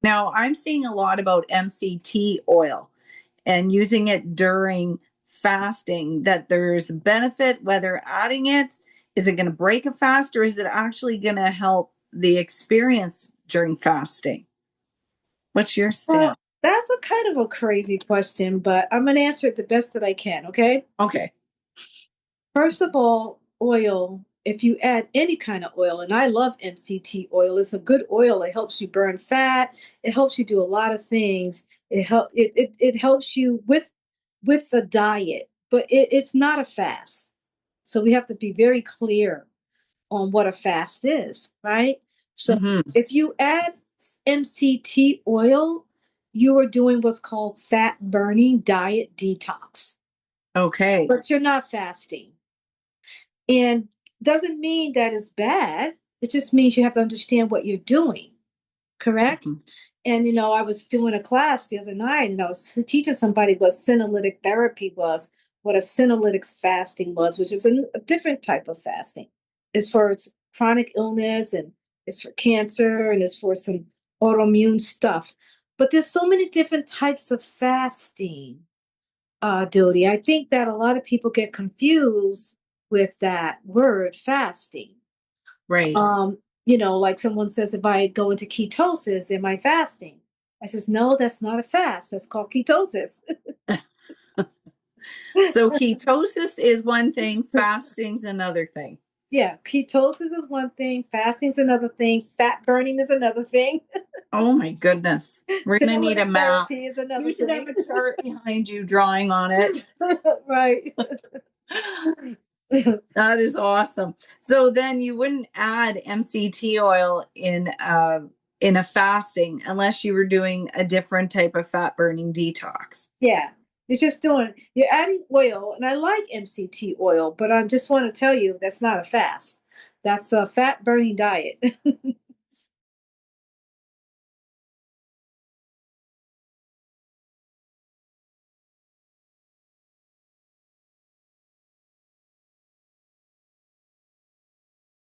Now, I'm seeing a lot about MCT oil and using it during fasting, that there's a benefit whether adding it. Is it going to break a fast, or is it actually going to help the experience during fasting? What's your Well, stand? that's a kind of a crazy question, but I'm going to answer it the best that I can, okay? Okay. First of all, oil, if you add any kind of oil, and I love MCT oil, it's a good oil. It helps you burn fat. It helps you do a lot of things. It helps you with the diet, but it's not a fast. So we have to be very clear on what a fast is, right? So Hmm. if you add MCT oil, you are doing what's called fat burning diet detox, Okay. but you're not fasting. And doesn't mean that it's bad. It just means you have to understand what you're doing, correct? Mhm. And I was doing a class the other night, and I was teaching somebody what senolytic therapy was, what a senolytic fasting was, which is a different type of fasting. It's for chronic illness, and it's for cancer, and it's for some autoimmune stuff. But there's so many different types of fasting, Dodie. I think that a lot of people get confused with that word fasting. Right. Um, like someone says, if I go into ketosis, am I fasting? I says, no, that's not a fast. That's called ketosis. So ketosis is one thing, fasting's another thing. Yeah, ketosis is one thing, fasting's another thing, fat burning is another thing, Oh my goodness. We're going to need a senolytic map. therapy is You another should have thing. a chart behind you drawing on it. Right. That is awesome. So then you wouldn't add MCT oil in a fasting unless you were doing a different type of fat burning detox. Yeah, you're adding oil, and I like MCT oil, but I just want to tell you that's not a fast. That's a fat burning diet.